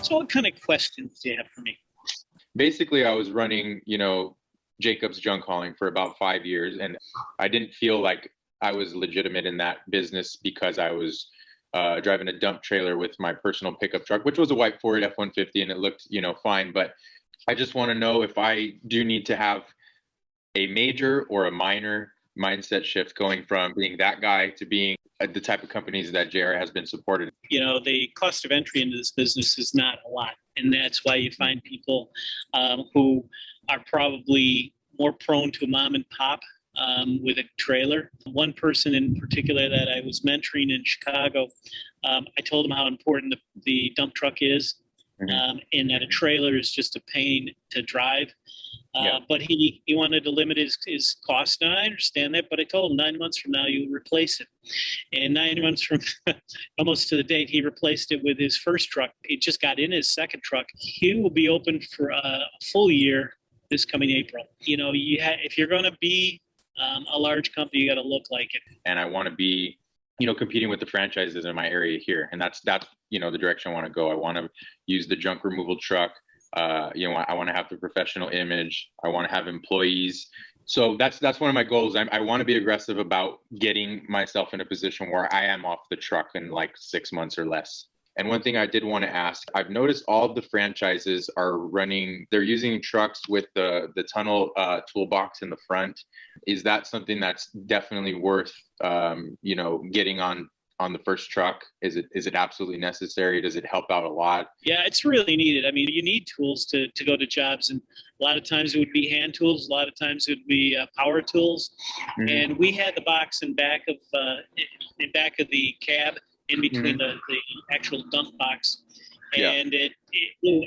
So what kind of questions do you have for me? Basically, I was running, Jacob's junk hauling for about 5 years, and I didn't feel like I was legitimate in that business because I was driving a dump trailer with my personal pickup truck, which was a white Ford F-150, and it looked, fine. But I just want to know if I do need to have a major or a minor mindset shift going from being that guy to being the type of companies that JR has been supported. The cost of entry into this business is not a lot. And that's why you find people who are probably more prone to mom and pop with a trailer. One person in particular that I was mentoring in Chicago, I told him how important the dump truck is, and that a trailer is just a pain to drive. But he wanted to limit his cost. And I understand that, but I told him 9 months from now, you replace it. And 9 months from almost to the date, he replaced it with his first truck. He just got in his second truck. He will be open for a full year this coming April. If you're going to be a large company, you got to look like it. And I want to be, competing with the franchises in my area here. And that's the direction I want to go. I want to use the junk removal truck. I want to have the professional image. I want to have employees. So that's one of my goals. I want to be aggressive about getting myself in a position where I am off the truck in like 6 months or less. And one thing I did want to ask, I've noticed all of the franchises they're using trucks with the tunnel toolbox in the front. Is that something that's definitely worth, getting on the first truck? Is it absolutely necessary? Does it help out a lot? Yeah, it's really needed. I mean, you need tools to go to jobs, and a lot of times it would be hand tools. A lot of times it would be power tools. Mm-hmm. And we had the box in back of the cab, in between the actual dump box, and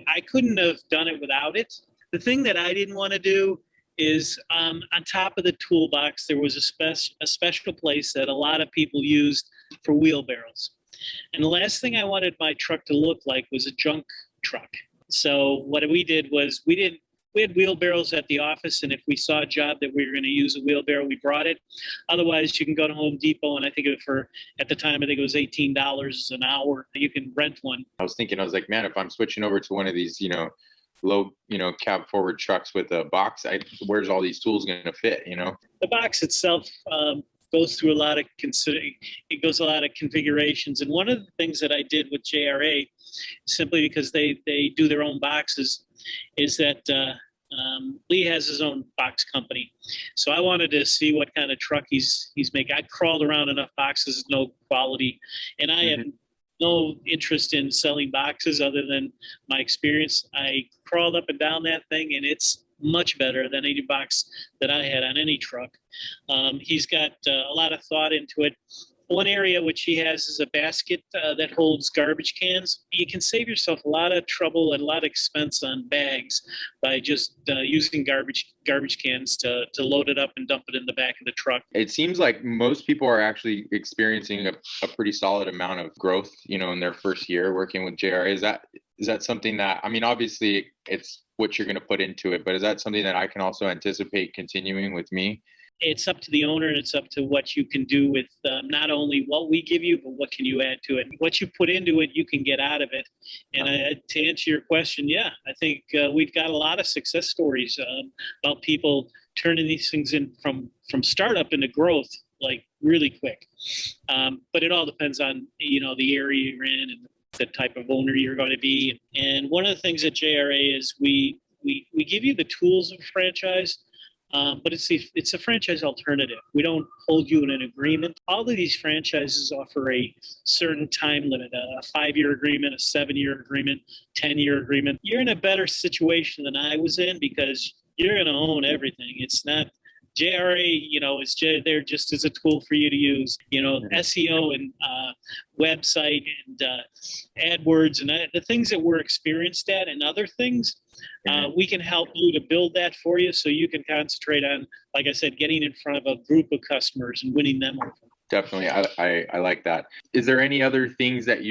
I couldn't have done it without it. The thing that I didn't want to do is on top of the toolbox, there was a special place that a lot of people used for wheelbarrows. And the last thing I wanted my truck to look like was a junk truck. So what we did was we had wheelbarrows at the office, and if we saw a job that we were going to use a wheelbarrow, we brought it. Otherwise, you can go to Home Depot, and I think at the time, I think it was $18 an hour. You can rent one. I was like, man, if I'm switching over to one of these, low, cab forward trucks with a box, where's all these tools going to fit, The box itself goes through a lot of configurations. And one of the things that I did with JRA, simply because they do their own boxes, is that Lee has his own box company. So I wanted to see what kind of truck he's making. I crawled around enough boxes, no quality, and I have no interest in selling boxes other than my experience. I crawled up and down that thing, and it's much better than any box that I had on any truck. He's got a lot of thought into it. One area which he has is a basket that holds garbage cans. You can save yourself a lot of trouble and a lot of expense on bags by just using garbage cans to load it up and dump it in the back of the truck. It seems like most people are actually experiencing a pretty solid amount of growth, in their first year working with JR. Is that something that, I mean, obviously it's what you're going to put into it, but is that something that I can also anticipate continuing with me? It's up to the owner, and it's up to what you can do with not only what we give you, but what can you add to it. What you put into it, you can get out of it. And to answer your question, yeah, I think we've got a lot of success stories about people turning these things in from startup into growth, like really quick. But it all depends on, the area you're in and the type of owner you're going to be. And one of the things at JRA is we give you the tools of franchise. But it's a franchise alternative. We don't hold you in an agreement. All of these franchises offer a certain time limit, a 5-year agreement, a 7-year agreement, 10-year agreement. You're in a better situation than I was in because you're going to own everything. It's not JRA, is there just as a tool for you to use, SEO and website and AdWords and the things that we're experienced at and other things. We can help you to build that for you so you can concentrate on, like I said, getting in front of a group of customers and winning them over. Definitely. I like that. Is there any other things that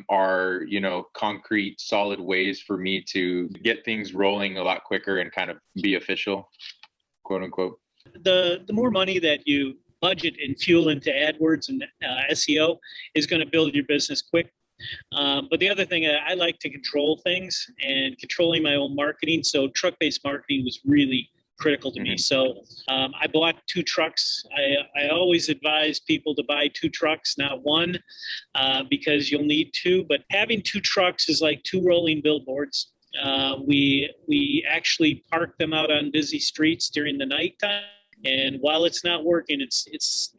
are, concrete, solid ways for me to get things rolling a lot quicker and kind of be official, quote unquote? The more money that you budget and fuel into AdWords and SEO is going to build your business quick. But the other thing, I like to control things and controlling my own marketing. So truck-based marketing was really critical to me. So I bought 2 trucks. I always advise people to buy 2 trucks, not one, because you'll need 2. But having 2 trucks is like 2 rolling billboards. We actually park them out on busy streets during the nighttime, and while it's not working, it's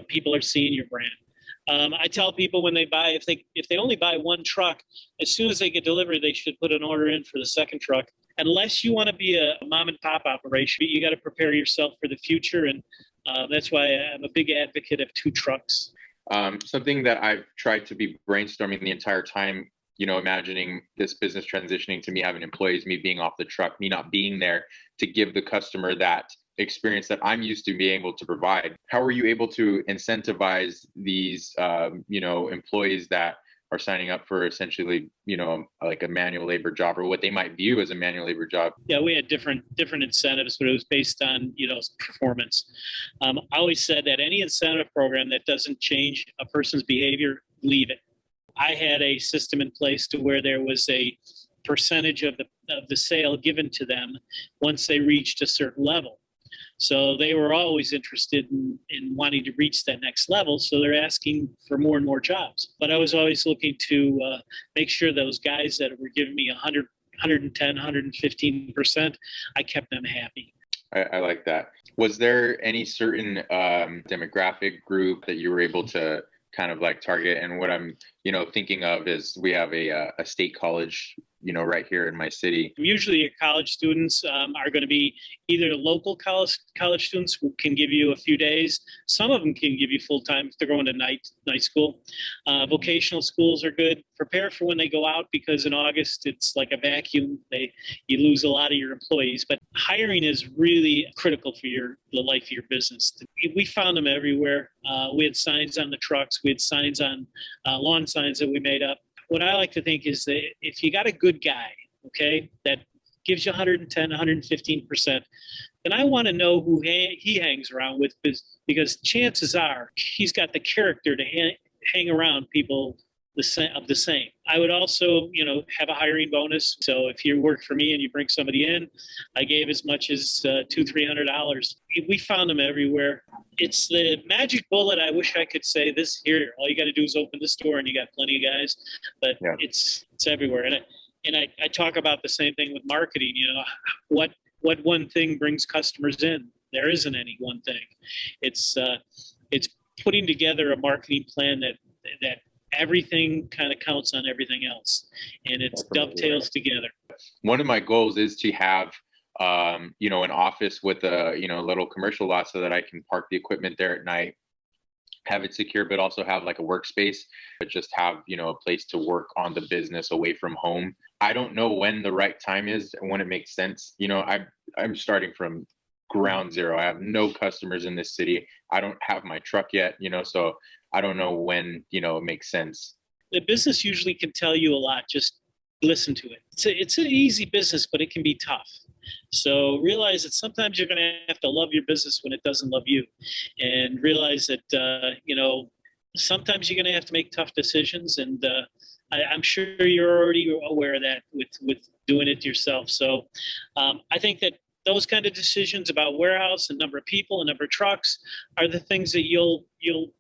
people are seeing your brand. I tell people when they buy, if they only buy 1 truck, as soon as they get delivered, they should put an order in for the second truck. Unless you want to be a mom and pop operation, you got to prepare yourself for the future, and that's why I'm a big advocate of 2 trucks. Something that I've tried to be brainstorming the entire time, imagining this business transitioning to me having employees, me being off the truck, me not being there to give the customer that experience that I'm used to being able to provide. How are you able to incentivize these, employees that are signing up for essentially, like a manual labor job or what they might view as a manual labor job? Yeah, we had different incentives, but it was based on, performance. I always said that any incentive program that doesn't change a person's behavior, leave it. I had a system in place to where there was a percentage of the sale given to them once they reached a certain level. So they were always interested in wanting to reach that next level. So they're asking for more and more jobs. But I was always looking to make sure those guys that were giving me 100, 110, 115%, I kept them happy. I like that. Was there any certain demographic group that you were able to kind of like target? And what I'm, thinking of is we have a state college, right here in my city. Usually your college students are going to be either local college students who can give you a few days. Some of them can give you full time if they're going to night school. Vocational schools are good. Prepare for when they go out, because in August it's like a vacuum. You lose a lot of your employees. But hiring is really critical for the life of your business. We found them everywhere. We had signs on the trucks. We had signs on lawn signs that we made up. What I like to think is that if you got a good guy, okay, that gives you 110, 115%, then I want to know who he hangs around with, because chances are he's got the character to hang around people of the same. I would also, have a hiring bonus. So if you work for me and you bring somebody in, I gave as much as $200-300. We found them everywhere. It's the magic bullet. I wish I could say this here. All you got to do is open the store and you got plenty of guys. But yeah, it's everywhere. And I talk about the same thing with marketing. What one thing brings customers in? There isn't any one thing. It's putting together a marketing plan that everything kind of counts on everything else, and it dovetails together. One of my goals is to have an office with a little commercial lot so that I can park the equipment there at night, have it secure, but also have like a workspace, but just have a place to work on the business away from home. I don't know when the right time is and when it makes sense. I'm starting from ground zero. I have no customers in this city. I don't have my truck yet, so I don't know when, it makes sense. The business usually can tell you a lot. Just listen to it. It's an easy business, but it can be tough. So realize that sometimes you're going to have to love your business when it doesn't love you, and realize that, sometimes you're going to have to make tough decisions. And I'm sure you're already aware of that with doing it yourself. So I think that those kind of decisions about warehouse and number of people and number of trucks are the things that you'll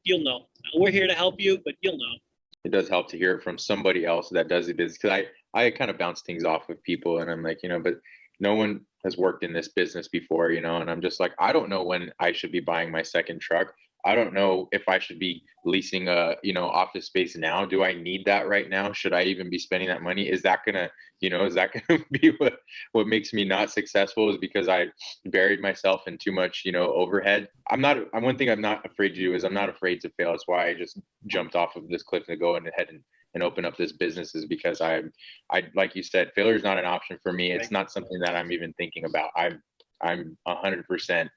know. We're here to help you, but you'll know. It does help to hear it from somebody else that does it, because I kind of bounce things off of people, and I'm like, but no one has worked in this business before, and I'm just like, I don't know when I should be buying my second truck. I don't know if I should be leasing a, office space now. Do I need that right now? Should I even be spending that money? Is that gonna be what makes me not successful, is because I buried myself in too much, overhead? One thing I'm not afraid to do is I'm not afraid to fail. That's why I just jumped off of this cliff to go ahead and open up this business, is because I like you said, failure is not an option for me. It's not something that I'm even thinking about. I'm 100%,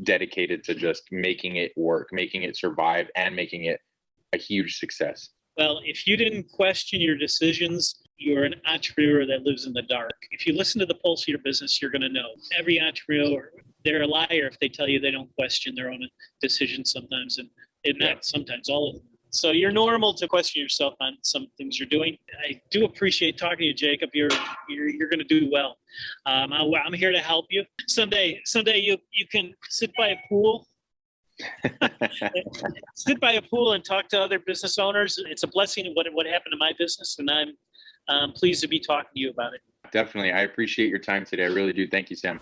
dedicated to just making it work, making it survive, and making it a huge success. Well, if you didn't question your decisions, you're an entrepreneur that lives in the dark. If you listen to the pulse of your business, you're going to know. Every entrepreneur, they're a liar if they tell you they don't question their own decisions sometimes, and not sometimes, all of them. So you're normal to question yourself on some things you're doing. I do appreciate talking to you, Jacob. You're going to do well. I'm here to help you. Someday you can sit by a pool. Sit by a pool and talk to other business owners. It's a blessing what happened to my business, and I'm pleased to be talking to you about it. Definitely. I appreciate your time today. I really do. Thank you, Sam.